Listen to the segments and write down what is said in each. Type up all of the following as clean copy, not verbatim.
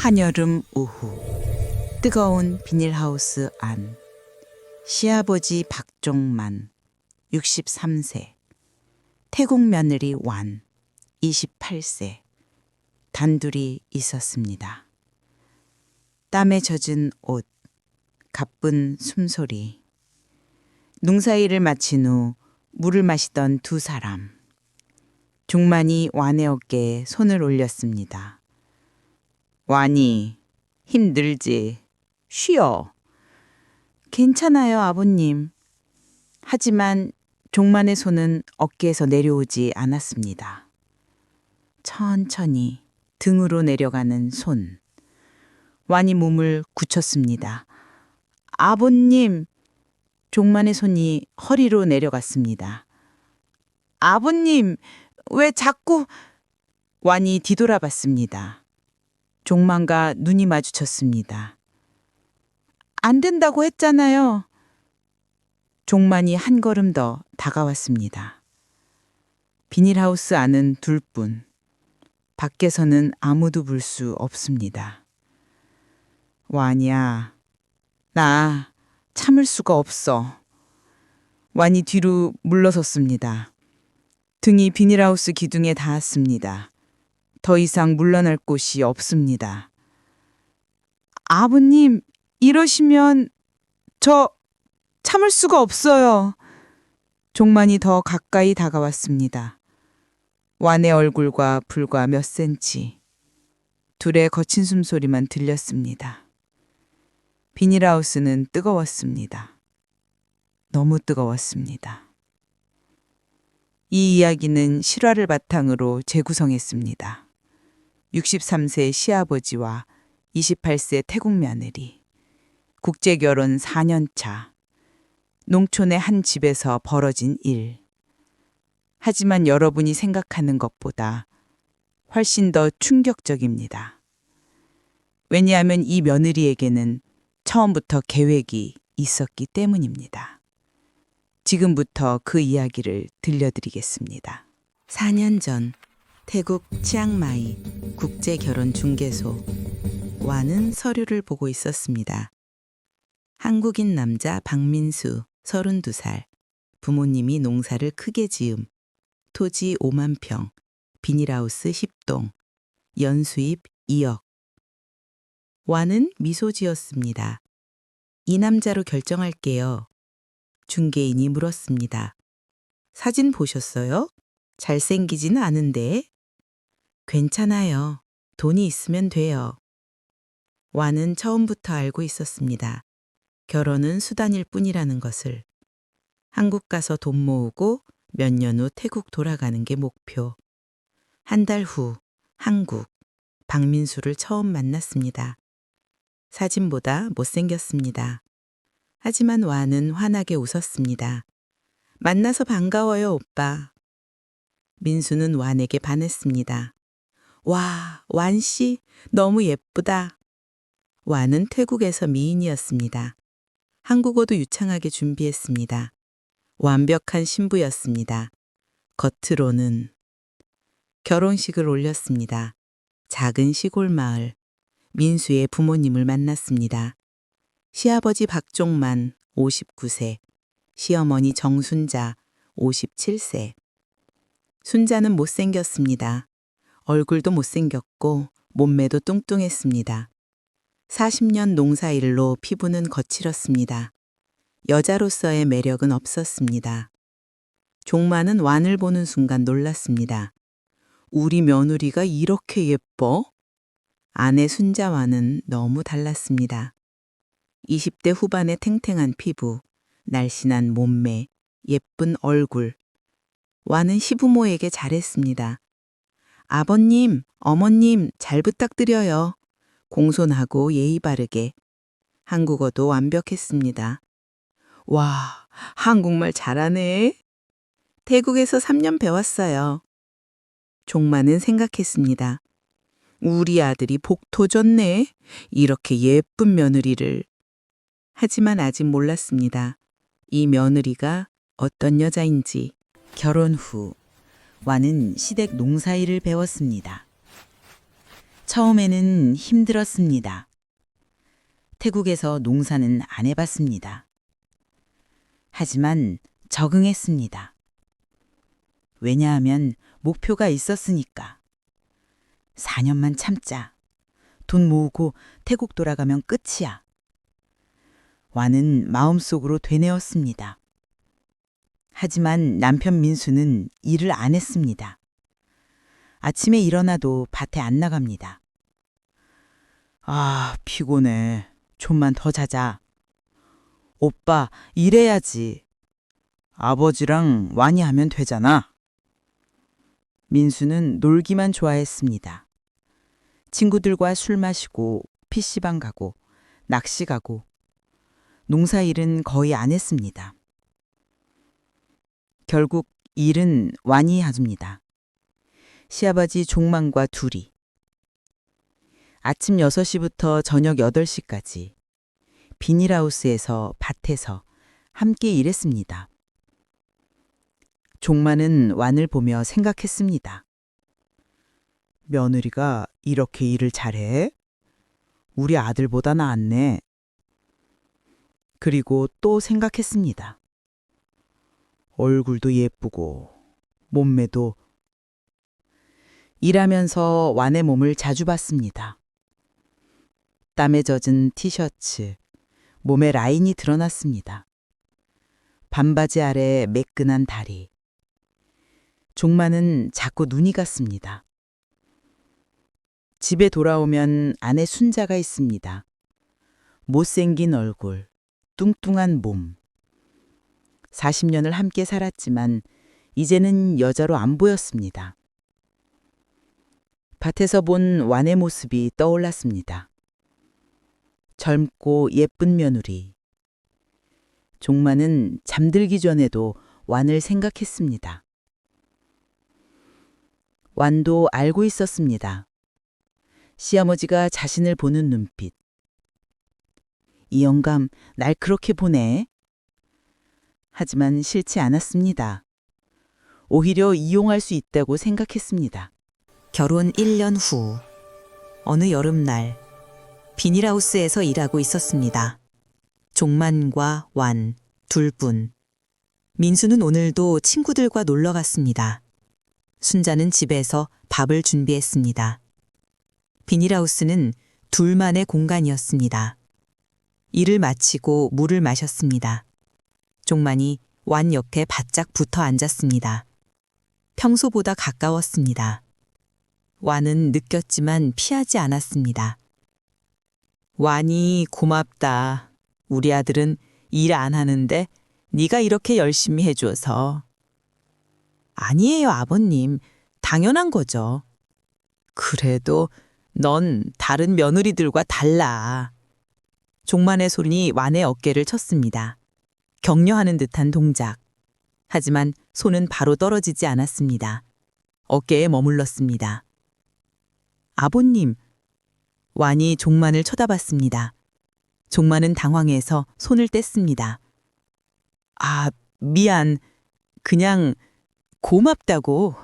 한여름 오후 뜨거운 비닐하우스 안 시아버지 박종만 63세 태국 며느리 완 28세 단둘이 있었습니다. 땀에 젖은 옷, 가쁜 숨소리. 농사일을 마친 후 물을 마시던 두 사람. 종만이 완의 어깨에 손을 올렸습니다. 완이 힘들지? 쉬어. 괜찮아요, 아버님. 하지만 종만의 손은 어깨에서 내려오지 않았습니다. 천천히 등으로 내려가는 손. 완이 몸을 굳혔습니다. 아버님! 종만의 손이 허리로 내려갔습니다. 아버님! 왜 자꾸... 완이 뒤돌아봤습니다. 종만과 눈이 마주쳤습니다. 안 된다고 했잖아요. 종만이 한 걸음 더 다가왔습니다. 비닐하우스 안은 둘뿐. 밖에서는 아무도 볼 수 없습니다. 완이야, 나 참을 수가 없어. 완이 뒤로 물러섰습니다. 등이 비닐하우스 기둥에 닿았습니다. 더 이상 물러날 곳이 없습니다. 아버님, 이러시면 저 참을 수가 없어요. 종만이 더 가까이 다가왔습니다. 완의 얼굴과 불과 몇 센치. 둘의 거친 숨소리만 들렸습니다. 비닐하우스는 뜨거웠습니다. 너무 뜨거웠습니다. 이 이야기는 실화를 바탕으로 재구성했습니다. 63세 시아버지와 28세 태국 며느리. 국제결혼 4년 차. 농촌의 한 집에서 벌어진 일. 하지만 여러분이 생각하는 것보다 훨씬 더 충격적입니다. 왜냐하면 이 며느리에게는 처음부터 계획이 있었기 때문입니다. 지금부터 그 이야기를 들려드리겠습니다. 4년 전 태국 치앙마이 국제결혼중개소. 완은 서류를 보고 있었습니다. 한국인 남자 박민수 32살. 부모님이 농사를 크게 지음. 토지 5만 평. 비닐하우스 10동. 연수입 2억. 완은 미소 지었습니다. 이 남자로 결정할게요. 중개인이 물었습니다. 사진 보셨어요? 잘생기지는 않은데. 괜찮아요. 돈이 있으면 돼요. 완은 처음부터 알고 있었습니다. 결혼은 수단일 뿐이라는 것을. 한국 가서 돈 모으고 몇 년 후 태국 돌아가는 게 목표. 한 달 후 한국, 박민수를 처음 만났습니다. 사진보다 못생겼습니다. 하지만 완은 환하게 웃었습니다. 만나서 반가워요, 오빠. 민수는 완에게 반했습니다. 와, 완씨, 너무 예쁘다. 완은 태국에서 미인이었습니다. 한국어도 유창하게 준비했습니다. 완벽한 신부였습니다. 겉으로는. 결혼식을 올렸습니다. 작은 시골 마을. 민수의 부모님을 만났습니다. 시아버지 박종만 59세, 시어머니 정순자 57세. 순자는 못생겼습니다. 얼굴도 못생겼고 몸매도 뚱뚱했습니다. 40년 농사일로 피부는 거칠었습니다. 여자로서의 매력은 없었습니다. 종만은 완을 보는 순간 놀랐습니다. 우리 며느리가 이렇게 예뻐? 아내 순자와는 너무 달랐습니다. 20대 후반의 탱탱한 피부, 날씬한 몸매, 예쁜 얼굴. 완은 시부모에게 잘했습니다. 아버님, 어머님 잘 부탁드려요. 공손하고 예의 바르게. 한국어도 완벽했습니다. 와, 한국말 잘하네. 태국에서 3년 배웠어요. 종만은 생각했습니다. 우리 아들이 복 터졌네. 이렇게 예쁜 며느리를. 하지만 아직 몰랐습니다. 이 며느리가 어떤 여자인지. 결혼 후 완은 시댁 농사일을 배웠습니다. 처음에는 힘들었습니다. 태국에서 농사는 안 해봤습니다. 하지만 적응했습니다. 왜냐하면 목표가 있었으니까. 4년만 참자. 돈 모으고 태국 돌아가면 끝이야. 와는 마음속으로 되뇌었습니다. 하지만 남편 민수는 일을 안 했습니다. 아침에 일어나도 밭에 안 나갑니다. 아, 피곤해. 좀만 더 자자. 오빠, 일해야지. 아버지랑 완이 하면 되잖아. 민수는 놀기만 좋아했습니다. 친구들과 술 마시고 PC방 가고 낚시 가고 농사일은 거의 안 했습니다. 결국 일은 완이 해줍니다. 시아버지 종만과 둘이. 아침 6시부터 저녁 8시까지 비닐하우스에서 밭에서 함께 일했습니다. 종만은 완을 보며 생각했습니다. 며느리가 이렇게 일을 잘해? 우리 아들보다 낫네. 그리고 또 생각했습니다. 얼굴도 예쁘고 몸매도. 일하면서 완의 몸을 자주 봤습니다. 땀에 젖은 티셔츠, 몸에 라인이 드러났습니다. 반바지 아래 매끈한 다리. 종만은 자꾸 눈이 갔습니다. 집에 돌아오면 아내 순자가 있습니다. 못생긴 얼굴, 뚱뚱한 몸. 40년을 함께 살았지만 이제는 여자로 안 보였습니다. 밭에서 본 완의 모습이 떠올랐습니다. 젊고 예쁜 며느리. 종만은 잠들기 전에도 완을 생각했습니다. 완도 알고 있었습니다. 시아버지가 자신을 보는 눈빛. 이 영감, 날 그렇게 보네. 하지만 싫지 않았습니다. 오히려 이용할 수 있다고 생각했습니다. 결혼 1년 후, 어느 여름날, 비닐하우스에서 일하고 있었습니다. 종만과 완, 둘뿐. 민수는 오늘도 친구들과 놀러 갔습니다. 순자는 집에서 밥을 준비했습니다. 비닐하우스는 둘만의 공간이었습니다. 일을 마치고 물을 마셨습니다. 종만이 완 옆에 바짝 붙어 앉았습니다. 평소보다 가까웠습니다. 완은 느꼈지만 피하지 않았습니다. 완이 고맙다. 우리 아들은 일 안 하는데 네가 이렇게 열심히 해줘서. 아니에요, 아버님. 당연한 거죠. 그래도 넌 다른 며느리들과 달라. 종만의 손이 완의 어깨를 쳤습니다. 격려하는 듯한 동작. 하지만 손은 바로 떨어지지 않았습니다. 어깨에 머물렀습니다. 아버님. 완이 종만을 쳐다봤습니다. 종만은 당황해서 손을 뗐습니다. 아, 미안. 그냥 고맙다고.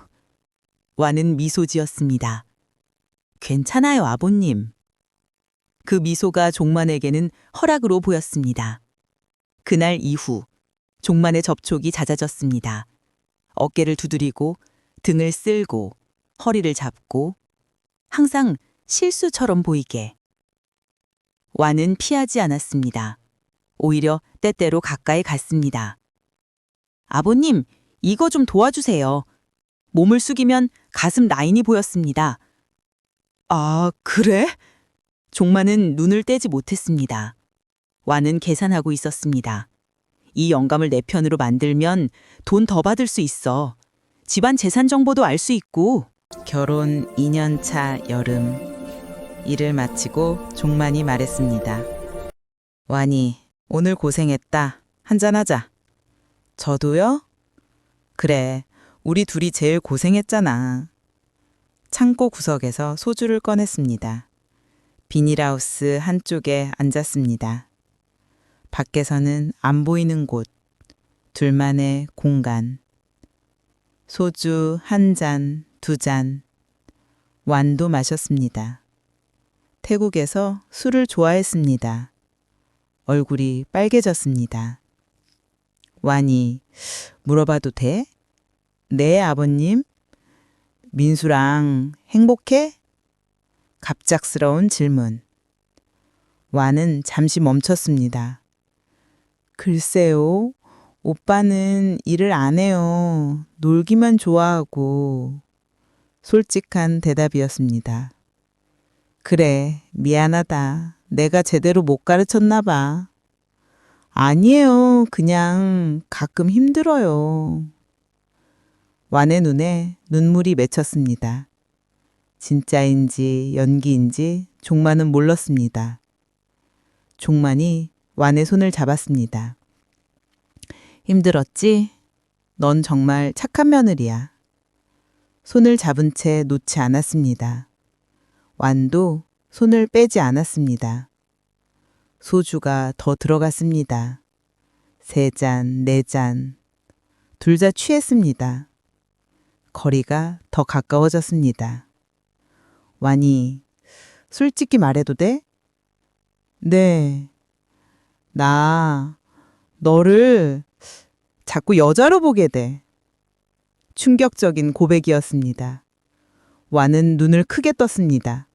완은 미소 지었습니다. 괜찮아요, 아버님. 그 미소가 종만에게는 허락으로 보였습니다. 그날 이후 종만의 접촉이 잦아졌습니다. 어깨를 두드리고 등을 쓸고 허리를 잡고 항상 실수처럼 보이게. 완은 피하지 않았습니다. 오히려 때때로 가까이 갔습니다. 아버님, 이거 좀 도와주세요. 몸을 숙이면 가슴 라인이 보였습니다. 아, 그래? 종만은 눈을 떼지 못했습니다. 완은 계산하고 있었습니다. 이 영감을 내 편으로 만들면 돈 더 받을 수 있어. 집안 재산 정보도 알 수 있고. 결혼 2년 차 여름. 일을 마치고 종만이 말했습니다. 완이, 오늘 고생했다. 한잔하자. 저도요? 그래, 우리 둘이 제일 고생했잖아. 창고 구석에서 소주를 꺼냈습니다. 비닐하우스 한쪽에 앉았습니다. 밖에서는 안 보이는 곳, 둘만의 공간. 소주 한 잔, 두 잔. 완도 마셨습니다. 태국에서 술을 좋아했습니다. 얼굴이 빨개졌습니다. 완이, 물어봐도 돼? 네, 아버님. 민수랑 행복해? 갑작스러운 질문. 완은 잠시 멈췄습니다. 글쎄요, 오빠는 일을 안 해요. 놀기만 좋아하고. 솔직한 대답이었습니다. 그래, 미안하다. 내가 제대로 못 가르쳤나 봐. 아니에요. 그냥 가끔 힘들어요. 완의 눈에 눈물이 맺혔습니다. 진짜인지 연기인지 종만은 몰랐습니다. 종만이 완의 손을 잡았습니다. 힘들었지? 넌 정말 착한 며느리야. 손을 잡은 채 놓지 않았습니다. 완도 손을 빼지 않았습니다. 소주가 더 들어갔습니다. 3잔, 4잔. 둘 다 취했습니다. 거리가 더 가까워졌습니다. 완이, 솔직히 말해도 돼? 네. 나 너를 자꾸 여자로 보게 돼. 충격적인 고백이었습니다. 완은 눈을 크게 떴습니다.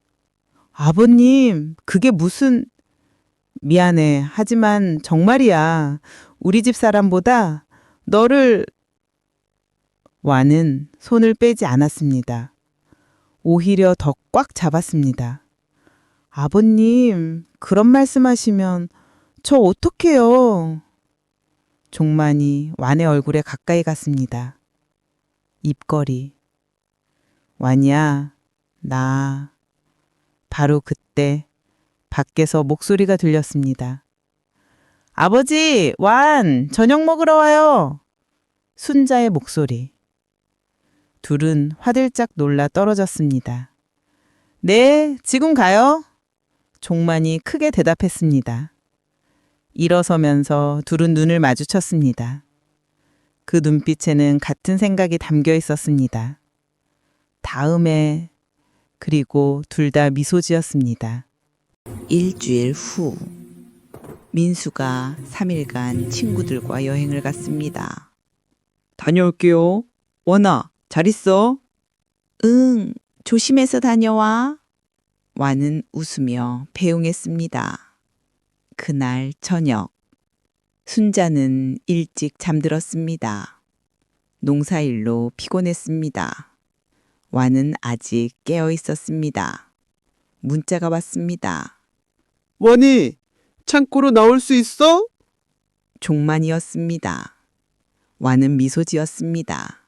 아버님, 그게 무슨... 미안해. 하지만 정말이야. 우리 집 사람보다 너를... 완은 손을 빼지 않았습니다. 오히려 더 꽉 잡았습니다. 아버님, 그런 말씀하시면 저 어떡해요? 종만이 완의 얼굴에 가까이 갔습니다. 입꼬리. 완이야, 나... 바로 그때 밖에서 목소리가 들렸습니다. 아버지, 완, 저녁 먹으러 와요. 순자의 목소리. 둘은 화들짝 놀라 떨어졌습니다. 네, 지금 가요. 종만이 크게 대답했습니다. 일어서면서 둘은 눈을 마주쳤습니다. 그 눈빛에는 같은 생각이 담겨 있었습니다. 다음에, 그리고 둘 다 미소 지었습니다. 일주일 후, 민수가 3일간 친구들과 여행을 갔습니다. 다녀올게요. 원아, 잘 있어? 응, 조심해서 다녀와. 완은 웃으며 배웅했습니다. 그날 저녁, 순자는 일찍 잠들었습니다. 농사일로 피곤했습니다. 완은 아직 깨어 있었습니다. 문자가 왔습니다. 원이, 창고로 나올 수 있어? 종만이었습니다. 완은 미소 지었습니다.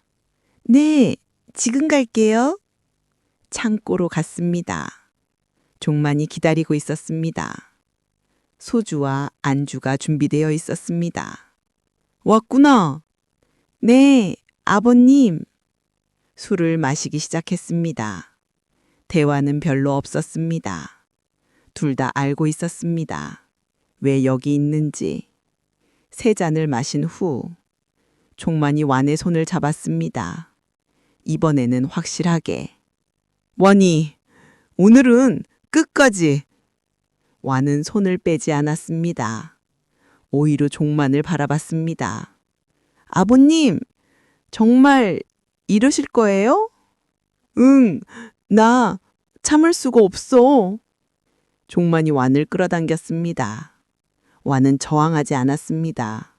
네, 지금 갈게요. 창고로 갔습니다. 종만이 기다리고 있었습니다. 소주와 안주가 준비되어 있었습니다. 왔구나. 네, 아버님. 술을 마시기 시작했습니다. 대화는 별로 없었습니다. 둘 다 알고 있었습니다. 왜 여기 있는지. 3잔을 마신 후 종만이 완의 손을 잡았습니다. 이번에는 확실하게. 원이, 오늘은 끝까지. 완은 손을 빼지 않았습니다. 오히려 종만을 바라봤습니다. 아버님, 정말 이러실 거예요? 응, 나 참을 수가 없어. 종만이 완을 끌어당겼습니다. 완은 저항하지 않았습니다.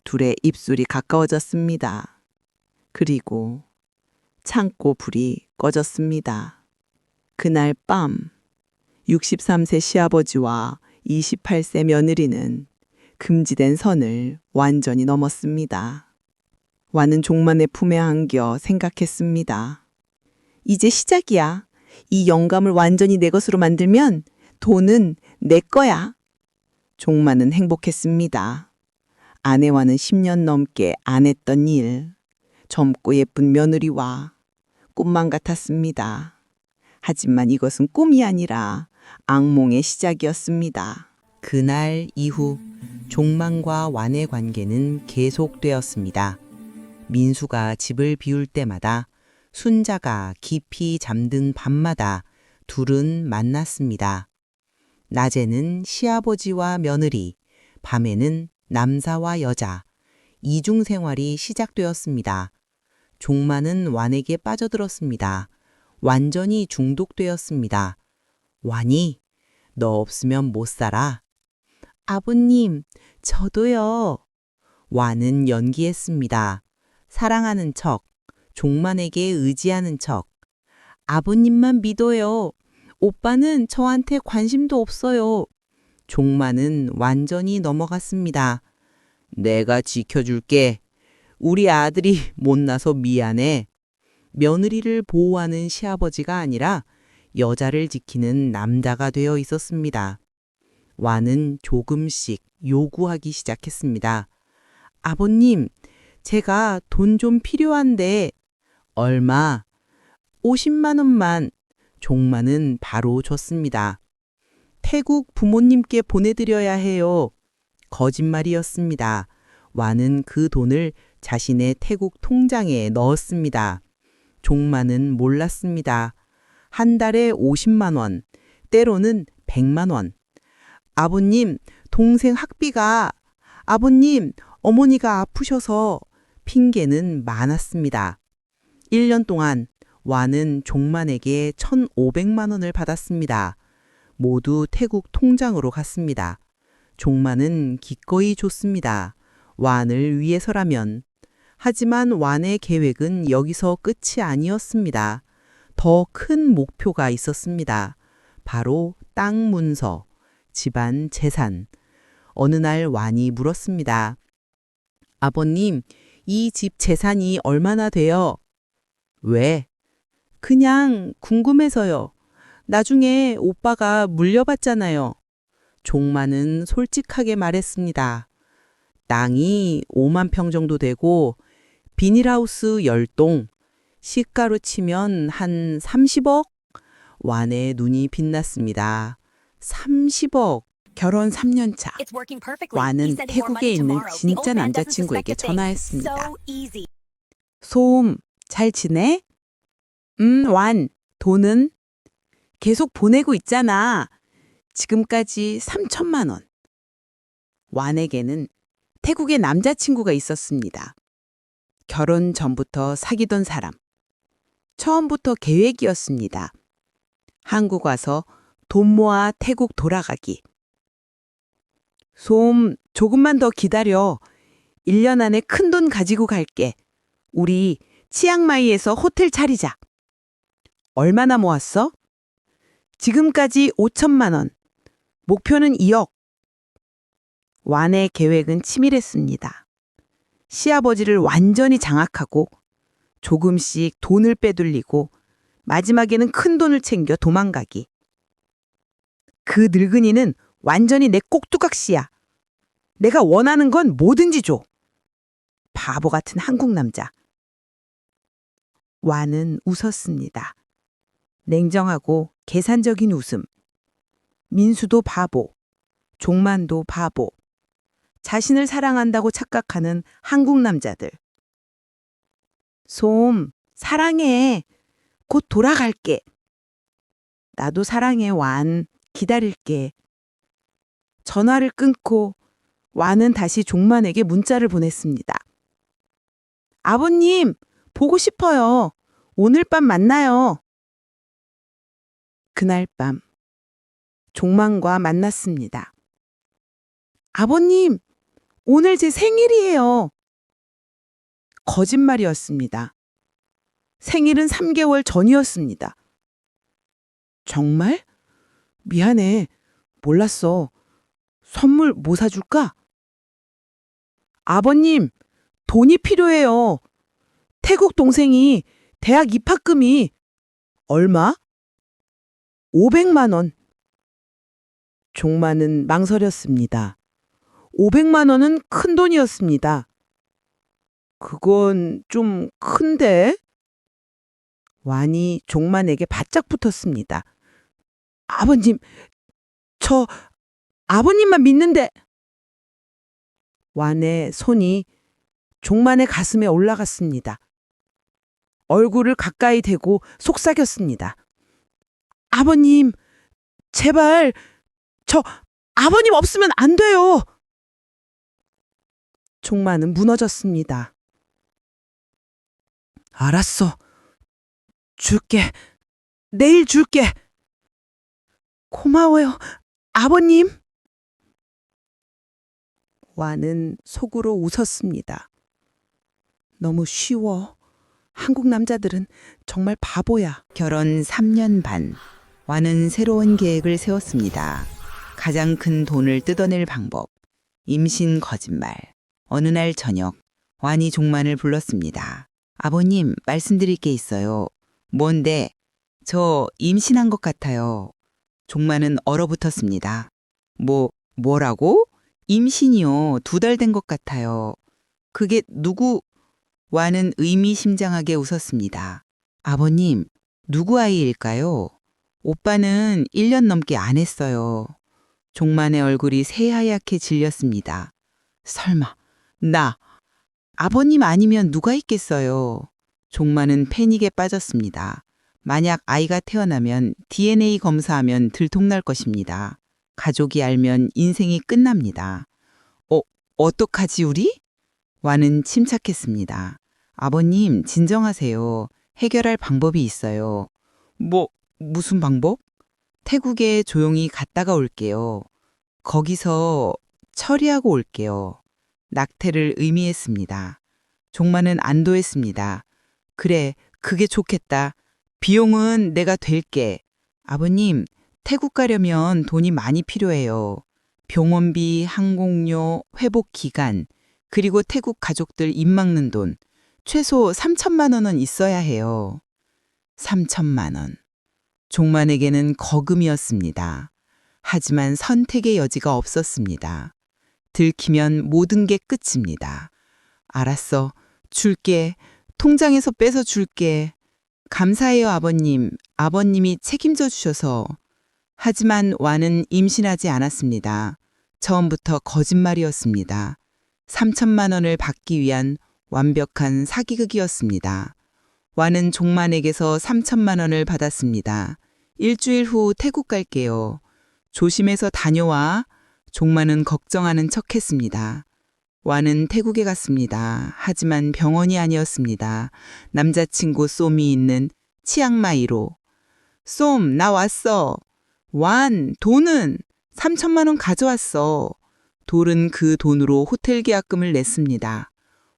둘의 입술이 가까워졌습니다. 그리고 창고 불이 꺼졌습니다. 그날 밤 63세 시아버지와 28세 며느리는 금지된 선을 완전히 넘었습니다. 완은 종만의 품에 안겨 생각했습니다. 이제 시작이야. 이 영감을 완전히 내 것으로 만들면 돈은 내 거야. 종만은 행복했습니다. 아내와는 10년 넘게 안 했던 일, 젊고 예쁜 며느리와 꿈만 같았습니다. 하지만 이것은 꿈이 아니라 악몽의 시작이었습니다. 그날 이후 종만과 완의 관계는 계속되었습니다. 민수가 집을 비울 때마다, 순자가 깊이 잠든 밤마다 둘은 만났습니다. 낮에는 시아버지와 며느리, 밤에는 남사와 여자, 이중 생활이 시작되었습니다. 종마는 완에게 빠져들었습니다. 완전히 중독되었습니다. 완이, 너 없으면 못 살아. 아버님, 저도요. 완은 연기했습니다. 사랑하는 척, 종만에게 의지하는 척. 아버님만 믿어요. 오빠는 저한테 관심도 없어요. 종만은 완전히 넘어갔습니다. 내가 지켜줄게. 우리 아들이 못나서 미안해. 며느리를 보호하는 시아버지가 아니라 여자를 지키는 남자가 되어 있었습니다. 완은 조금씩 요구하기 시작했습니다. 아버님, 제가 돈 좀 필요한데. 얼마? 50만 원만. 종만은 바로 줬습니다. 태국 부모님께 보내드려야 해요. 거짓말이었습니다. 완은 그 돈을 자신의 태국 통장에 넣었습니다. 종만은 몰랐습니다. 한 달에 50만 원, 때로는 100만 원. 아버님, 동생 학비가, 아버님, 어머니가 아프셔서. 핑계는 많았습니다. 1년 동안 완은 종만에게 1,500만 원을 받았습니다. 모두 태국 통장으로 갔습니다. 종만은 기꺼이 줬습니다. 완을 위해서라면. 하지만 완의 계획은 여기서 끝이 아니었습니다. 더 큰 목표가 있었습니다. 바로 땅 문서, 집안 재산. 어느 날 완이 물었습니다. 아버님, 이 집 재산이 얼마나 돼요? 왜? 그냥 궁금해서요. 나중에 오빠가 물려받잖아요. 종만은 솔직하게 말했습니다. 땅이 5만 평 정도 되고 비닐하우스 10동, 시가로 치면 한 30억? 완의 눈이 빛났습니다. 30억. 결혼 3년 차. 완은 태국에 있는 진짜 남자친구에게 전화했습니다. 소음, 잘 지내? 완, 돈은? 계속 보내고 있잖아. 지금까지 3천만 원. 완에게는 태국에 남자친구가 있었습니다. 결혼 전부터 사귀던 사람. 처음부터 계획이었습니다. 한국 와서 돈 모아 태국 돌아가기. 솜, 조금만 더 기다려. 1년 안에 큰 돈 가지고 갈게. 우리 치앙마이에서 호텔 차리자. 얼마나 모았어? 지금까지 5천만 원. 목표는 2억. 완의 계획은 치밀했습니다. 시아버지를 완전히 장악하고 조금씩 돈을 빼돌리고 마지막에는 큰 돈을 챙겨 도망가기. 그 늙은이는 완전히 내 꼭두각시야. 내가 원하는 건 뭐든지 줘. 바보 같은 한국 남자. 완은 웃었습니다. 냉정하고 계산적인 웃음. 민수도 바보, 종만도 바보. 자신을 사랑한다고 착각하는 한국 남자들. 솜, 사랑해. 곧 돌아갈게. 나도 사랑해, 완. 기다릴게. 전화를 끊고 완은 다시 종만에게 문자를 보냈습니다. 아버님, 보고 싶어요. 오늘 밤 만나요. 그날 밤 종만과 만났습니다. 아버님, 오늘 제 생일이에요. 거짓말이었습니다. 생일은 3개월 전이었습니다. 정말? 미안해. 몰랐어. 선물 뭐 사줄까? 아버님, 돈이 필요해요. 태국 동생이 대학 입학금이 얼마? 500만 원. 종만은 망설였습니다. 500만 원은 큰 돈이었습니다. 그건 좀 큰데? 완이 종만에게 바짝 붙었습니다. 아버님, 저 아버님만 믿는데. 완의 손이 종만의 가슴에 올라갔습니다. 얼굴을 가까이 대고 속삭였습니다. 아버님, 제발 저 아버님 없으면 안 돼요. 종만은 무너졌습니다. 알았어. 줄게. 내일 줄게. 고마워요, 아버님. 와는 속으로 웃었습니다. 너무 쉬워. 한국 남자들은 정말 바보야. 결혼 3년 반. 와는 새로운 계획을 세웠습니다. 가장 큰 돈을 뜯어낼 방법. 임신 거짓말. 어느 날 저녁, 완이 종만을 불렀습니다. 아버님, 말씀드릴 게 있어요. 뭔데? 저 임신한 것 같아요. 종만은 얼어붙었습니다. 뭐라고? 임신이요. 2달 된 것 같아요. 그게 누구? 와는 의미심장하게 웃었습니다. 아버님, 누구 아이일까요? 오빠는 1년 넘게 안 했어요. 종만의 얼굴이 새하얗게 질렸습니다. 설마, 나, 아버님 아니면 누가 있겠어요? 종만은 패닉에 빠졌습니다. 만약 아이가 태어나면 DNA 검사하면 들통날 것입니다. 가족이 알면 인생이 끝납니다. 어떡하지 우리? 와는 침착했습니다. 아버님, 진정하세요. 해결할 방법이 있어요. 무슨 방법? 태국에 조용히 갔다가 올게요. 거기서 처리하고 올게요. 낙태를 의미했습니다. 종만은 안도했습니다. 그래, 그게 좋겠다. 비용은 내가 댈게. 아버님, 태국 가려면 돈이 많이 필요해요. 병원비, 항공료, 회복 기간, 그리고 태국 가족들 입 막는 돈, 최소 3천만 원은 있어야 해요. 3천만 원. 종만에게는 거금이었습니다. 하지만 선택의 여지가 없었습니다. 들키면 모든 게 끝입니다. 알았어. 줄게. 통장에서 빼서 줄게. 감사해요, 아버님. 아버님이 책임져 주셔서. 하지만 와는 임신하지 않았습니다. 처음부터 거짓말이었습니다. 3천만 원을 받기 위한 완벽한 사기극이었습니다. 와는 종만에게서 3천만 원을 받았습니다. 일주일 후 태국 갈게요. 조심해서 다녀와. 종만은 걱정하는 척했습니다. 와는 태국에 갔습니다. 하지만 병원이 아니었습니다. 남자친구 쏨이 있는 치앙마이로. 쏨, 나 왔어. 완, 돈은 3천만 원 가져왔어. 돌은 그 돈으로 호텔 계약금을 냈습니다.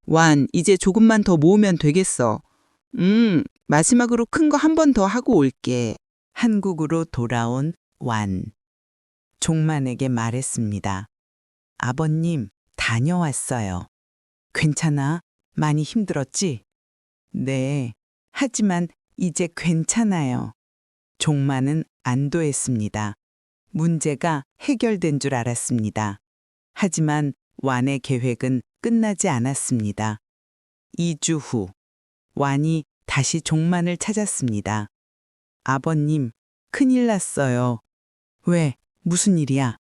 완, 이제 조금만 더 모으면 되겠어. 마지막으로 큰 거 한 번 더 하고 올게. 한국으로 돌아온 완. 종만에게 말했습니다. 아버님, 다녀왔어요. 괜찮아? 많이 힘들었지? 네, 하지만 이제 괜찮아요. 종만은 안도했습니다. 문제가 해결된 줄 알았습니다. 하지만 완의 계획은 끝나지 않았습니다. 2주 후, 완이 다시 종만을 찾았습니다. 아버님, 큰일 났어요. 왜? 무슨 일이야?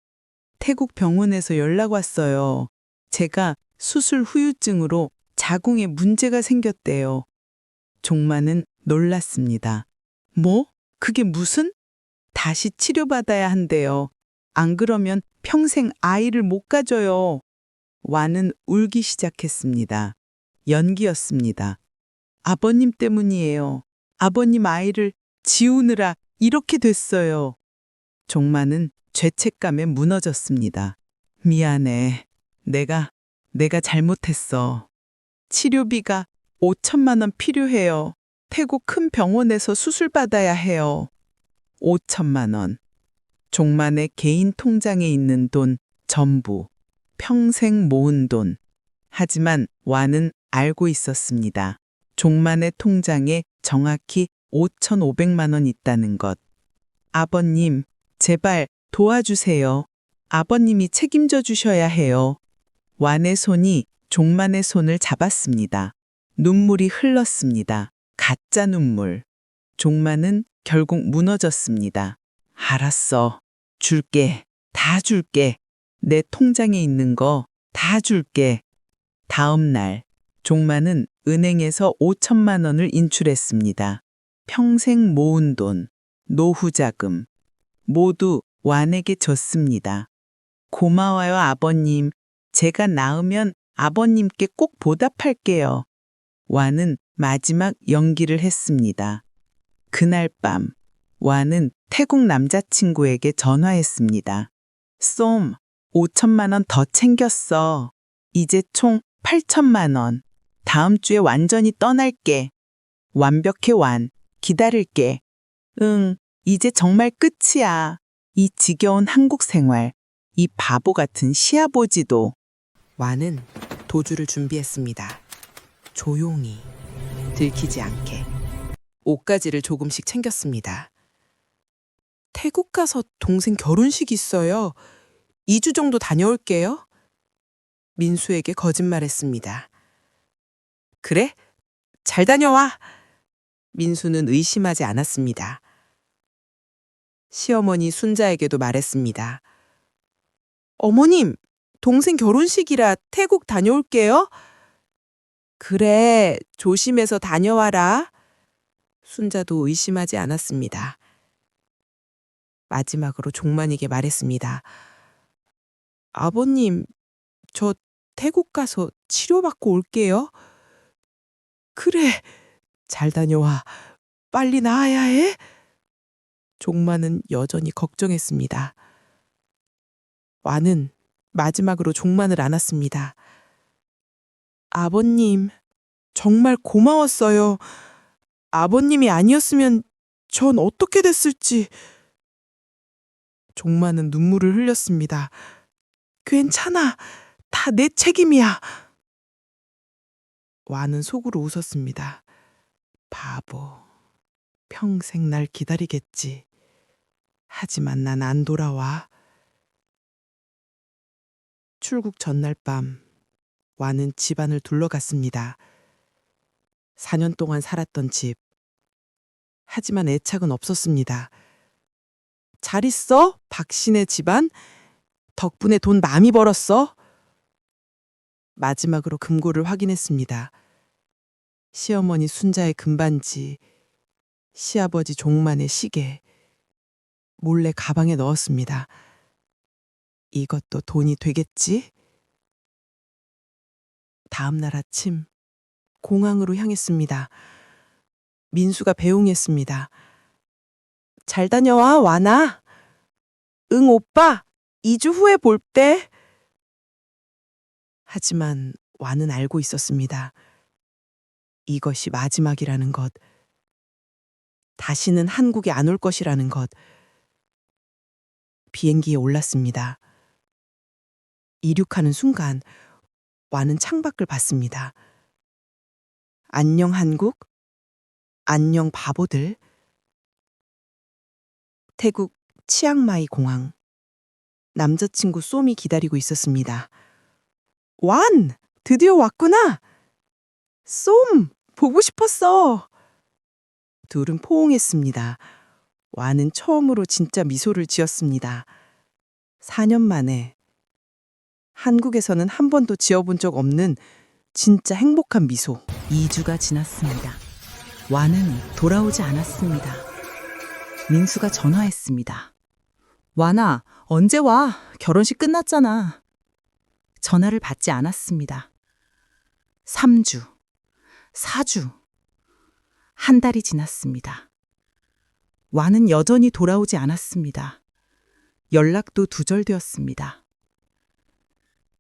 태국 병원에서 연락 왔어요. 제가 수술 후유증으로 자궁에 문제가 생겼대요. 종만은 놀랐습니다. 뭐? 그게 무슨? 다시 치료받아야 한대요. 안 그러면 평생 아이를 못 가져요. 와는 울기 시작했습니다. 연기였습니다. 아버님 때문이에요. 아버님 아이를 지우느라 이렇게 됐어요. 종만은 죄책감에 무너졌습니다. 미안해. 내가 잘못했어. 치료비가 5천만 원 필요해요. 태국 큰 병원에서 수술 받아야 해요. 5천만 원. 종만의 개인 통장에 있는 돈 전부. 평생 모은 돈. 하지만 와는 알고 있었습니다. 종만의 통장에 정확히 5,500만 원 있다는 것. 아버님, 제발 도와주세요. 아버님이 책임져 주셔야 해요. 완의 손이 종만의 손을 잡았습니다. 눈물이 흘렀습니다. 가짜 눈물. 종만은 결국 무너졌습니다. 알았어. 줄게. 다 줄게. 내 통장에 있는 거 다 줄게. 다음 날, 종만은 은행에서 5천만 원을 인출했습니다. 평생 모은 돈, 노후 자금, 모두 완에게 줬습니다. 고마워요, 아버님. 제가 낳으면 아버님께 꼭 보답할게요. 완은 마지막 연기를 했습니다. 그날 밤, 완은 태국 남자친구에게 전화했습니다. 쏨, 5천만 원 더 챙겼어. 이제 총 8천만 원. 다음 주에 완전히 떠날게. 완벽해, 완. 기다릴게. 응, 이제 정말 끝이야. 이 지겨운 한국 생활, 이 바보 같은 시아버지도. 완은 도주를 준비했습니다. 조용히, 들키지 않게. 옷가지를 조금씩 챙겼습니다. 태국 가서 동생 결혼식 있어요. 2주 정도 다녀올게요. 민수에게 거짓말했습니다. 그래? 잘 다녀와. 민수는 의심하지 않았습니다. 시어머니 순자에게도 말했습니다. 어머님, 동생 결혼식이라 태국 다녀올게요. 그래, 조심해서 다녀와라. 순자도 의심하지 않았습니다. 마지막으로 종만이에게 말했습니다. 아버님, 저 태국 가서 치료받고 올게요. 그래, 잘 다녀와. 빨리 나아야 해. 종만은 여전히 걱정했습니다. 완은 마지막으로 종만을 안았습니다. 아버님, 정말 고마웠어요. 아버님이 아니었으면 전 어떻게 됐을지. 종만은 눈물을 흘렸습니다. 괜찮아. 다 내 책임이야. 완은 속으로 웃었습니다. 바보. 평생 날 기다리겠지. 하지만 난 안 돌아와. 출국 전날 밤, 완은 집안을 둘러갔습니다. 4년 동안 살았던 집. 하지만 애착은 없었습니다. 잘 있어? 박신의 집안? 덕분에 돈 많이 벌었어? 마지막으로 금고를 확인했습니다. 시어머니 순자의 금반지, 시아버지 종만의 시계, 몰래 가방에 넣었습니다. 이것도 돈이 되겠지? 다음 날 아침, 공항으로 향했습니다. 민수가 배웅했습니다. 잘 다녀와, 완아. 응, 오빠. 2주 후에 볼 때. 하지만 완은 알고 있었습니다. 이것이 마지막이라는 것. 다시는 한국에 안 올 것이라는 것. 비행기에 올랐습니다. 이륙하는 순간 완은 창밖을 봤습니다. 안녕 한국, 안녕 바보들. 태국 치앙마이 공항. 남자친구 쏨이 기다리고 있었습니다. 완! 드디어 왔구나! 쏨! 보고 싶었어! 둘은 포옹했습니다. 완은 처음으로 진짜 미소를 지었습니다. 4년 만에. 한국에서는 한 번도 지어본 적 없는 진짜 행복한 미소. 2주가 지났습니다. 완은 돌아오지 않았습니다. 민수가 전화했습니다. 완아, 언제 와? 결혼식 끝났잖아. 전화를 받지 않았습니다. 3주, 4주, 한 달이 지났습니다. 완은 여전히 돌아오지 않았습니다. 연락도 두절되었습니다.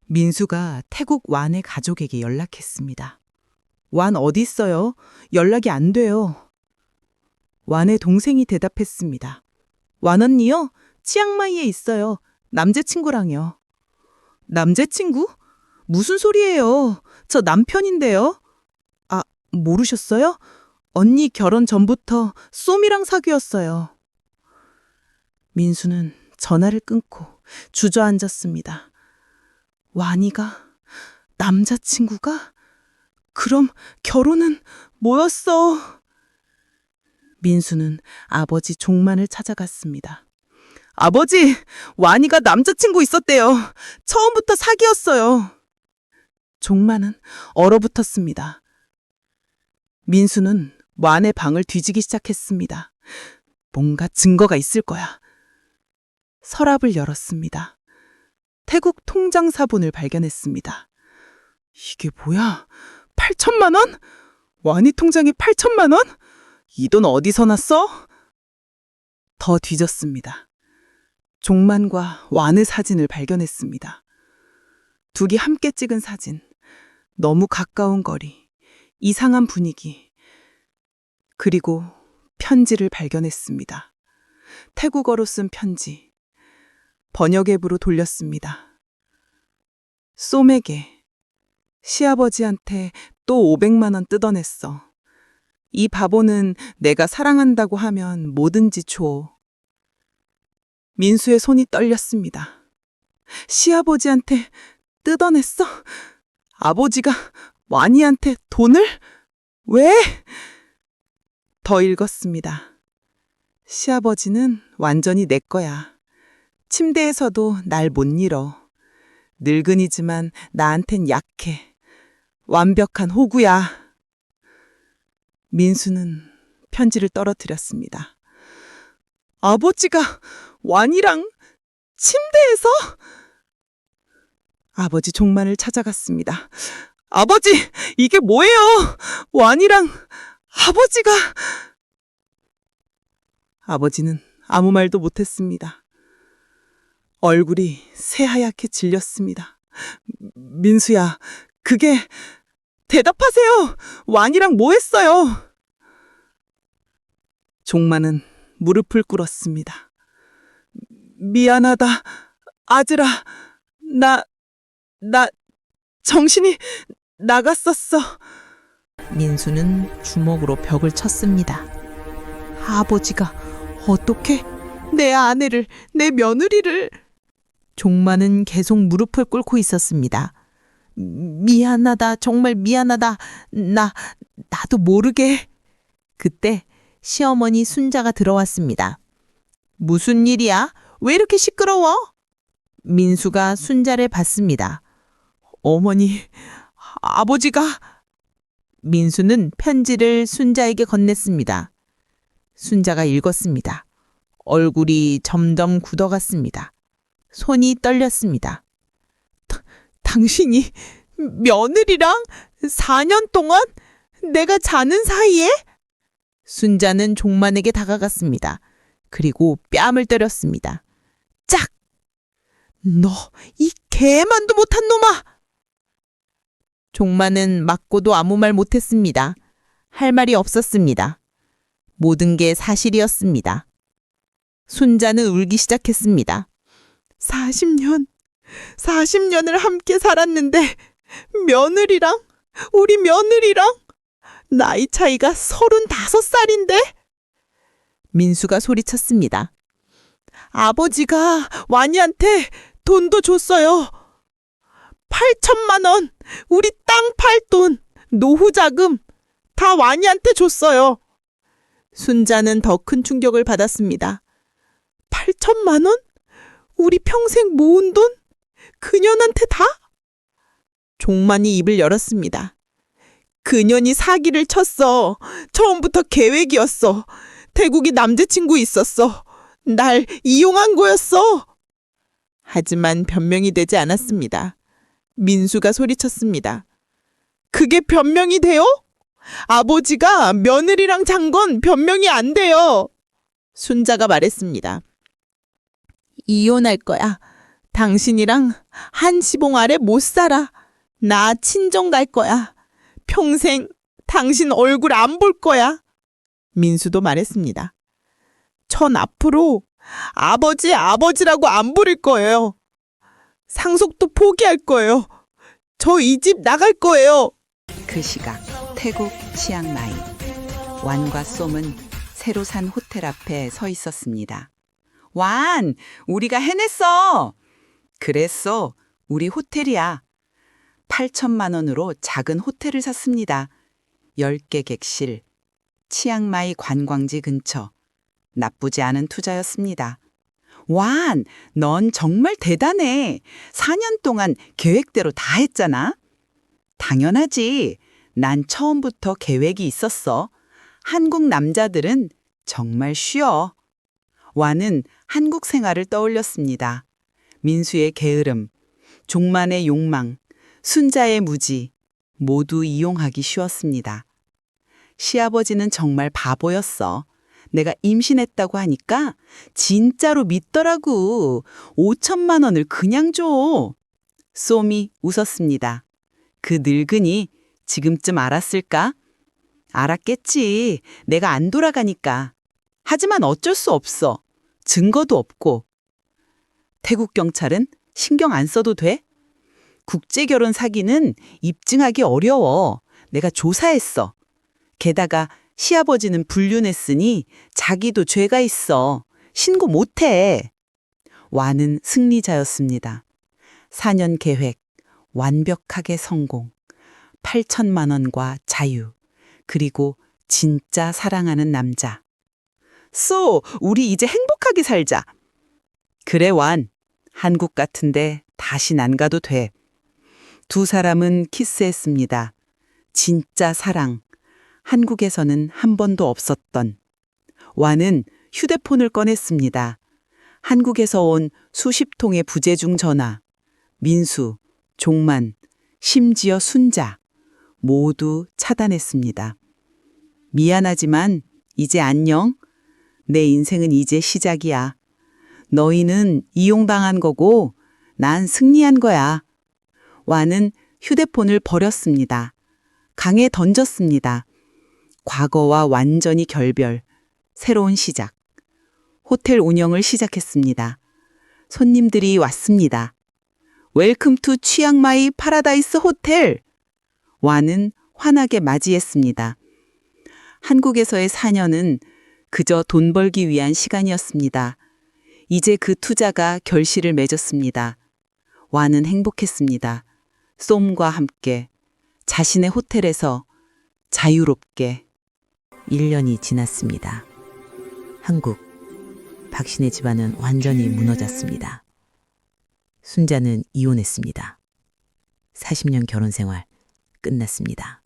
민수가 태국 완의 가족에게 연락했습니다. 완 어디 있어요? 연락이 안 돼요. 완의 동생이 대답했습니다. 완 언니요? 치앙마이에 있어요. 남자친구랑요. 남자친구? 무슨 소리예요? 저 남편인데요. 아, 모르셨어요? 언니 결혼 전부터 쏨이랑 사귀었어요. 민수는 전화를 끊고 주저앉았습니다. 완이가? 남자친구가? 그럼 결혼은 뭐였어? 민수는 아버지 종만을 찾아갔습니다. 아버지, 완이가 남자친구 있었대요. 처음부터 사귀었어요. 종만은 얼어붙었습니다. 민수는 완의 방을 뒤지기 시작했습니다. 뭔가 증거가 있을 거야. 서랍을 열었습니다. 태국 통장 사본을 발견했습니다. 이게 뭐야? 8천만 원? 완이 통장에 8천만 원? 이 돈 어디서 났어? 더 뒤졌습니다. 종만과 완의 사진을 발견했습니다. 둘이 함께 찍은 사진. 너무 가까운 거리, 이상한 분위기. 그리고 편지를 발견했습니다. 태국어로 쓴 편지. 번역 앱으로 돌렸습니다. 쏨에게 시아버지한테 또 500만 원 뜯어냈어. 이 바보는 내가 사랑한다고 하면 뭐든지 줘. 민수의 손이 떨렸습니다. 시아버지한테 뜯어냈어? 아버지가 완이한테 돈을? 왜? 더 읽었습니다. 시아버지는 완전히 내 거야. 침대에서도 날 못 잃어. 늙은이지만 나한텐 약해. 완벽한 호구야. 민수는 편지를 떨어뜨렸습니다. 아버지가 완이랑 침대에서? 아버지 종만을 찾아갔습니다. 아버지, 이게 뭐예요? 완이랑 아버지가... 아버지는 아무 말도 못했습니다. 얼굴이 새하얗게 질렸습니다. 민수야, 그게... 대답하세요! 완이랑 뭐 했어요? 종만은 무릎을 꿇었습니다. 미안하다, 아즈라. 나 정신이 나갔었어. 민수는 주먹으로 벽을 쳤습니다. 아버지가 어떻게 내 아내를, 내 며느리를... 종만은 계속 무릎을 꿇고 있었습니다. 미안하다, 정말 미안하다. 나도 모르게. 그때 시어머니 순자가 들어왔습니다. 무슨 일이야? 왜 이렇게 시끄러워? 민수가 순자를 봤습니다. 어머니, 아버지가... 민수는 편지를 순자에게 건넸습니다. 순자가 읽었습니다. 얼굴이 점점 굳어갔습니다. 손이 떨렸습니다. 당신이 며느리랑 4년 동안 내가 자는 사이에? 순자는 종만에게 다가갔습니다. 그리고 뺨을 때렸습니다. 짝! 너 이 개만도 못한 놈아! 종만은 맞고도 아무 말 못했습니다. 할 말이 없었습니다. 모든 게 사실이었습니다. 순자는 울기 시작했습니다. 40년을 함께 살았는데 우리 며느리랑 나이 차이가 35살인데? 민수가 소리쳤습니다. 아버지가 완이한테 돈도 줬어요. 8천만 원, 우리 땅 팔 돈, 노후 자금 다 완이한테 줬어요. 순자는 더 큰 충격을 받았습니다. 8천만 원? 우리 평생 모은 돈? 그년한테 다? 종만이 입을 열었습니다. 그년이 사기를 쳤어. 처음부터 계획이었어. 태국이 남자친구 있었어. 날 이용한 거였어. 하지만 변명이 되지 않았습니다. 민수가 소리쳤습니다. 그게 변명이 돼요? 아버지가 며느리랑 잔 건 변명이 안 돼요. 순자가 말했습니다. 이혼할 거야. 당신이랑 한 지붕 아래 못 살아. 나 친정 갈 거야. 평생 당신 얼굴 안 볼 거야. 민수도 말했습니다. 전 앞으로 아버지라고 안 부를 거예요. 상속도 포기할 거예요. 저 이 집 나갈 거예요. 그 시각 태국 치앙마이 완과 쏨은 새로 산 호텔 앞에 서 있었습니다. 완, 우리가 해냈어. 그랬어. 우리 호텔이야. 8천만 원으로 작은 호텔을 샀습니다. 10개 객실, 치앙마이 관광지 근처. 나쁘지 않은 투자였습니다. 완, 넌 정말 대단해. 4년 동안 계획대로 다 했잖아. 당연하지. 난 처음부터 계획이 있었어. 한국 남자들은 정말 쉬워. 완은 한국 생활을 떠올렸습니다. 민수의 게으름, 종만의 욕망, 순자의 무지 모두 이용하기 쉬웠습니다. 시아버지는 정말 바보였어. 내가 임신했다고 하니까 진짜로 믿더라고. 5천만 원을 그냥 줘. 쏘미 웃었습니다. 그 늙은이 지금쯤 알았을까? 알았겠지. 내가 안 돌아가니까. 하지만 어쩔 수 없어. 증거도 없고. 태국 경찰은 신경 안 써도 돼? 국제결혼 사기는 입증하기 어려워. 내가 조사했어. 게다가 시아버지는 불륜했으니 자기도 죄가 있어. 신고 못해. 와는 승리자였습니다. 4년 계획, 완벽하게 성공. 8천만 원과 자유. 그리고 진짜 사랑하는 남자. 우리 이제 행복하게 살자. 그래, 완. 한국 같은데 다신 안 가도 돼. 두 사람은 키스했습니다. 진짜 사랑. 한국에서는 한 번도 없었던. 완은 휴대폰을 꺼냈습니다. 한국에서 온 수십 통의 부재중 전화. 민수, 종만, 심지어 순자 모두 차단했습니다. 미안하지만 이제 안녕. 내 인생은 이제 시작이야. 너희는 이용당한 거고 난 승리한 거야. 와는 휴대폰을 버렸습니다. 강에 던졌습니다. 과거와 완전히 결별, 새로운 시작. 호텔 운영을 시작했습니다. 손님들이 왔습니다. 웰컴 투 치앙마이 파라다이스 호텔! 와는 환하게 맞이했습니다. 한국에서의 4년은 그저 돈 벌기 위한 시간이었습니다. 이제 그 투자가 결실을 맺었습니다. 와는 행복했습니다. 쏨과 함께 자신의 호텔에서 자유롭게. 1년이 지났습니다. 한국, 박신의 집안은 완전히 무너졌습니다. 순자는 이혼했습니다. 40년 결혼 생활 끝났습니다.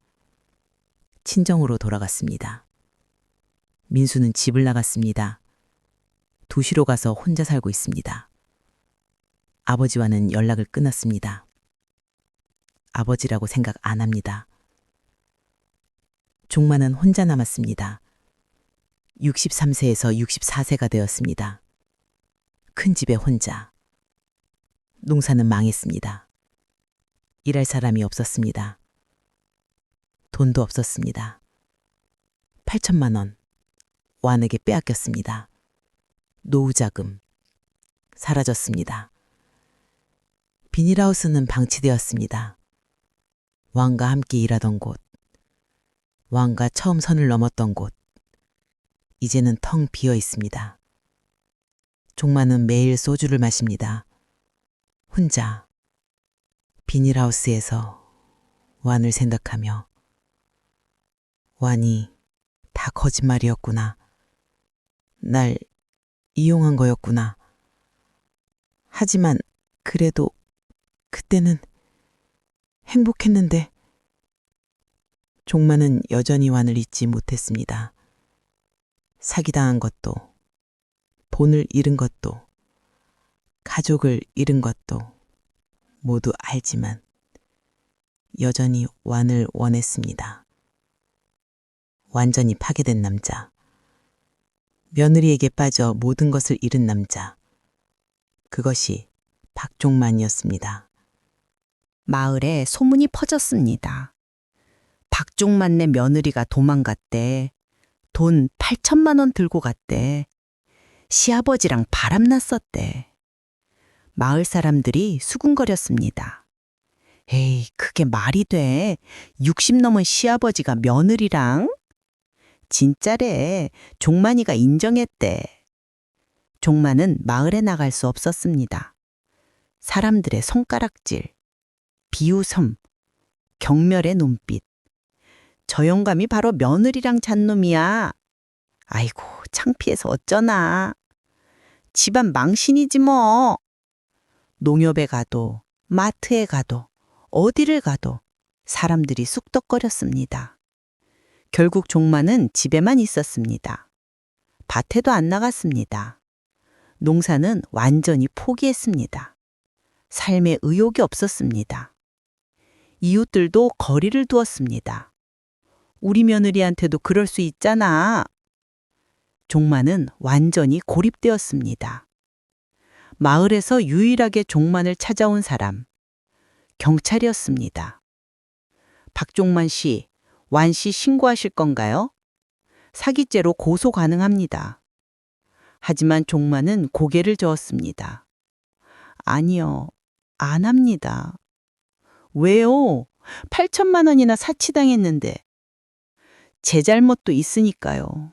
친정으로 돌아갔습니다. 민수는 집을 나갔습니다. 도시로 가서 혼자 살고 있습니다. 아버지와는 연락을 끊었습니다. 아버지라고 생각 안 합니다. 종만은 혼자 남았습니다. 63세에서 64세가 되었습니다. 큰 집에 혼자. 농사는 망했습니다. 일할 사람이 없었습니다. 돈도 없었습니다. 8천만 원 완에게 빼앗겼습니다. 노후자금 사라졌습니다. 비닐하우스는 방치되었습니다. 왕과 함께 일하던 곳, 왕과 처음 선을 넘었던 곳, 이제는 텅 비어 있습니다. 종만은 매일 소주를 마십니다. 혼자 비닐하우스에서 완을 생각하며 완이 다 거짓말이었구나. 날 이용한 거였구나. 하지만 그래도 그때는 행복했는데. 종만은 여전히 완을 잊지 못했습니다. 사기당한 것도, 본을 잃은 것도, 가족을 잃은 것도 모두 알지만 여전히 완을 원했습니다. 완전히 파괴된 남자. 며느리에게 빠져 모든 것을 잃은 남자. 그것이 박종만이었습니다. 마을에 소문이 퍼졌습니다. 박종만네 며느리가 도망갔대. 돈 8천만 원 들고 갔대. 시아버지랑 바람났었대. 마을 사람들이 수군거렸습니다. 에이, 그게 말이 돼. 60 넘은 시아버지가 며느리랑? 진짜래. 종만이가 인정했대. 종만은 마을에 나갈 수 없었습니다. 사람들의 손가락질, 비웃음, 경멸의 눈빛. 저 영감이 바로 며느리랑 잔 놈이야. 아이고, 창피해서 어쩌나. 집안 망신이지 뭐. 농협에 가도, 마트에 가도, 어디를 가도 사람들이 쑥덕거렸습니다. 결국 종만은 집에만 있었습니다. 밭에도 안 나갔습니다. 농사는 완전히 포기했습니다. 삶에 의욕이 없었습니다. 이웃들도 거리를 두었습니다. 우리 며느리한테도 그럴 수 있잖아. 종만은 완전히 고립되었습니다. 마을에서 유일하게 종만을 찾아온 사람, 경찰이었습니다. 박종만 씨, 완 씨 신고하실 건가요? 사기죄로 고소 가능합니다. 하지만 종만은 고개를 저었습니다. 아니요, 안 합니다. 왜요? 8천만 원이나 사치당했는데. 제 잘못도 있으니까요.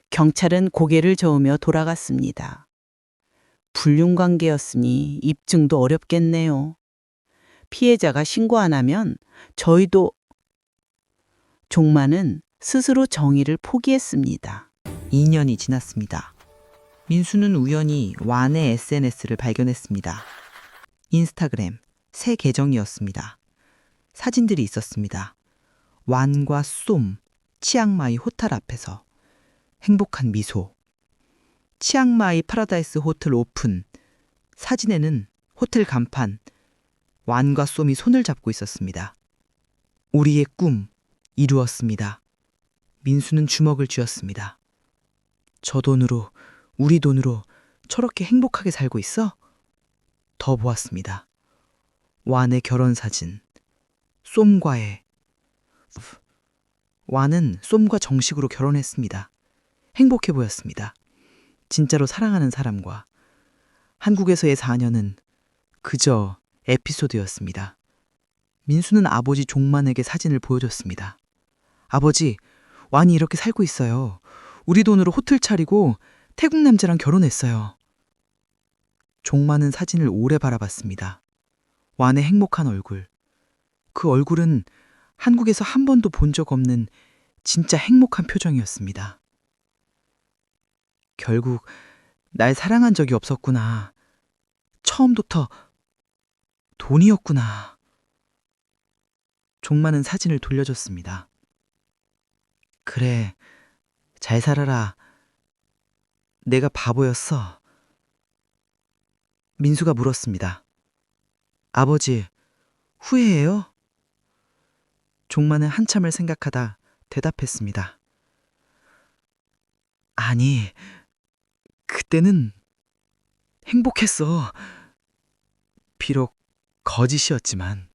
경찰은 고개를 저으며 돌아갔습니다. 불륜관계였으니 입증도 어렵겠네요. 피해자가 신고 안 하면 저희도. 종만은 스스로 정의를 포기했습니다. 2년이 지났습니다. 민수는 우연히 완의 SNS를 발견했습니다. 인스타그램 새 계정이었습니다. 사진들이 있었습니다. 완과 쏨, 치앙마이 호텔 앞에서 행복한 미소. 치앙마이 파라다이스 호텔 오픈. 사진에는 호텔 간판, 완과 쏨이 손을 잡고 있었습니다. 우리의 꿈 이루었습니다. 민수는 주먹을 쥐었습니다. 저 돈으로, 우리 돈으로 저렇게 행복하게 살고 있어? 더 보았습니다. 완의 결혼 사진, 쏨과의. 완은 쏨과 정식으로 결혼했습니다. 행복해 보였습니다. 진짜로 사랑하는 사람과. 한국에서의 4년은 그저 에피소드였습니다. 민수는 아버지 종만에게 사진을 보여줬습니다. 아버지, 완이 이렇게 살고 있어요. 우리 돈으로 호텔 차리고 태국 남자랑 결혼했어요. 종만은 사진을 오래 바라봤습니다. 완의 행복한 얼굴. 그 얼굴은 한국에서 한 번도 본 적 없는 진짜 행복한 표정이었습니다. 결국 날 사랑한 적이 없었구나. 처음부터 돈이었구나. 종만은 사진을 돌려줬습니다. 그래, 잘 살아라. 내가 바보였어. 민수가 물었습니다. 아버지, 후회해요? 종만은 한참을 생각하다 대답했습니다. 아니, 그때는 행복했어. 비록 거짓이었지만.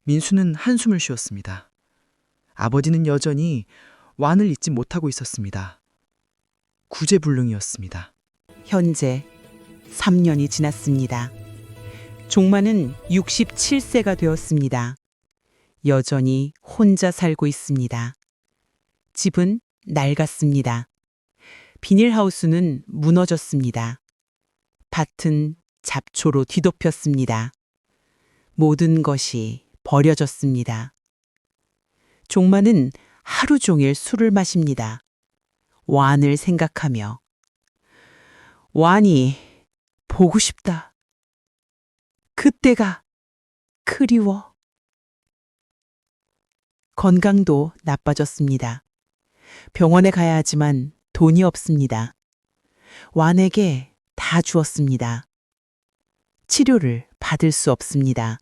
민수는 한숨을 쉬었습니다. 아버지는 여전히 완을 잊지 못하고 있었습니다. 구제불능이었습니다. 현재 3년이 지났습니다. 종만은 67세가 되었습니다. 여전히 혼자 살고 있습니다. 집은 낡았습니다. 비닐하우스는 무너졌습니다. 밭은 잡초로 뒤덮였습니다. 모든 것이 버려졌습니다. 종만은 하루 종일 술을 마십니다. 완을 생각하며. 완이 보고 싶다. 그때가 그리워. 건강도 나빠졌습니다. 병원에 가야 하지만 돈이 없습니다. 완에게 다 주었습니다. 치료를 받을 수 없습니다.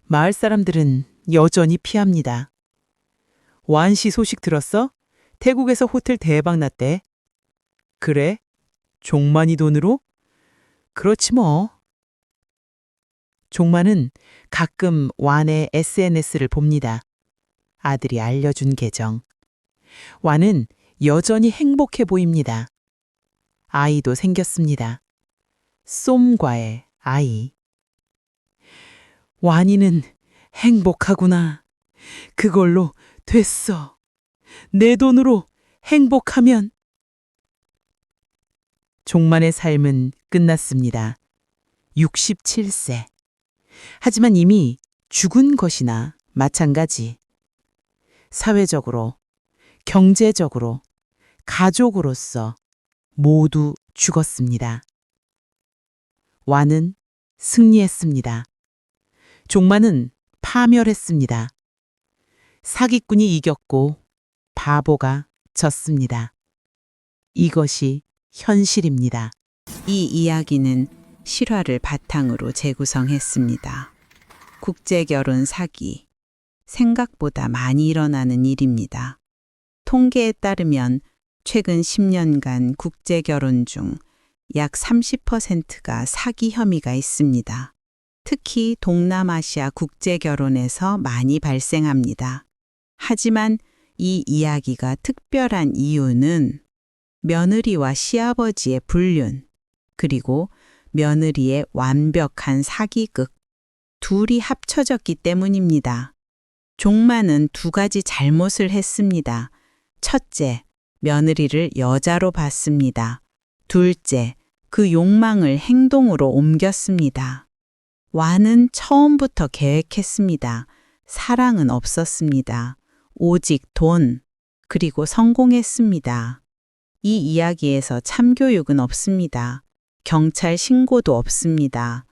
마을 사람들은 여전히 피합니다. 완 씨 소식 들었어? 태국에서 호텔 대박 났대. 그래? 종만이 돈으로? 그렇지 뭐. 종만은 가끔 완의 SNS를 봅니다. 아들이 알려준 계정. 완은 여전히 행복해 보입니다. 아이도 생겼습니다. 쏨과의 아이. 완이는 행복하구나. 그걸로 됐어. 내 돈으로 행복하면. 종만의 삶은 끝났습니다. 67세. 하지만 이미 죽은 것이나 마찬가지. 사회적으로, 경제적으로, 가족으로서 모두 죽었습니다. 완은 승리했습니다. 종만은 파멸했습니다. 사기꾼이 이겼고 바보가 졌습니다. 이것이 현실입니다. 이 이야기는 실화를 바탕으로 재구성했습니다. 국제결혼 사기. 생각보다 많이 일어나는 일입니다. 통계에 따르면 최근 10년간 국제결혼 중 약 30%가 사기 혐의가 있습니다. 특히 동남아시아 국제결혼에서 많이 발생합니다. 하지만 이 이야기가 특별한 이유는 며느리와 시아버지의 불륜, 그리고 며느리의 완벽한 사기극, 둘이 합쳐졌기 때문입니다. 종만은 두 가지 잘못을 했습니다. 첫째, 며느리를 여자로 봤습니다. 둘째, 그 욕망을 행동으로 옮겼습니다. 완은 처음부터 계획했습니다. 사랑은 없었습니다. 오직 돈, 그리고 성공했습니다. 이 이야기에서 참교육은 없습니다. 경찰 신고도 없습니다.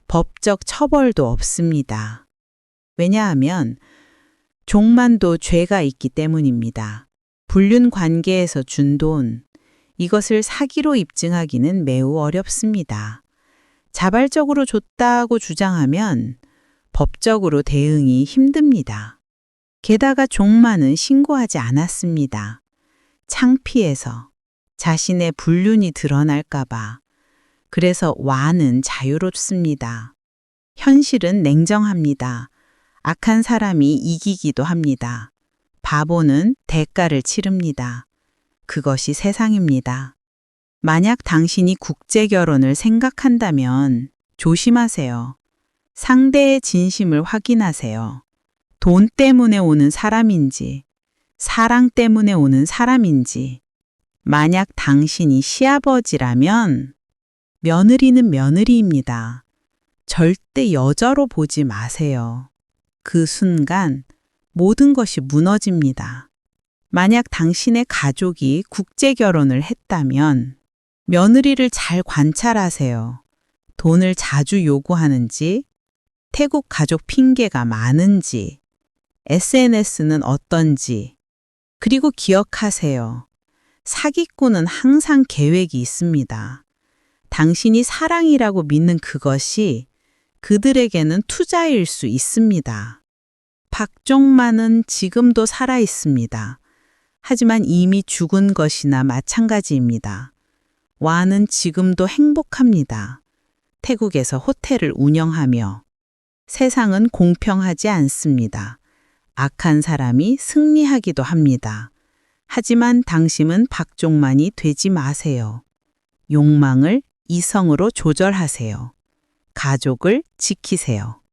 법적 처벌도 없습니다. 왜냐하면 종만도 죄가 있기 때문입니다. 불륜 관계에서 준 돈, 이것을 사기로 입증하기는 매우 어렵습니다. 자발적으로 줬다고 주장하면 법적으로 대응이 힘듭니다. 게다가 종만은 신고하지 않았습니다. 창피해서 자신의 불륜이 드러날까봐. 그래서 완은 자유롭습니다. 현실은 냉정합니다. 악한 사람이 이기기도 합니다. 바보는 대가를 치릅니다. 그것이 세상입니다. 만약 당신이 국제결혼을 생각한다면 조심하세요. 상대의 진심을 확인하세요. 돈 때문에 오는 사람인지, 사랑 때문에 오는 사람인지. 만약 당신이 시아버지라면 며느리는 며느리입니다. 절대 여자로 보지 마세요. 그 순간 모든 것이 무너집니다. 만약 당신의 가족이 국제결혼을 했다면 며느리를 잘 관찰하세요. 돈을 자주 요구하는지, 태국 가족 핑계가 많은지, SNS는 어떤지, 그리고 기억하세요. 사기꾼은 항상 계획이 있습니다. 당신이 사랑이라고 믿는 그것이 그들에게는 투자일 수 있습니다. 박종만은 지금도 살아 있습니다. 하지만 이미 죽은 것이나 마찬가지입니다. 완은 지금도 행복합니다. 태국에서 호텔을 운영하며. 세상은 공평하지 않습니다. 악한 사람이 승리하기도 합니다. 하지만 당신은 박종만이 되지 마세요. 욕망을 이성으로 조절하세요. 가족을 지키세요.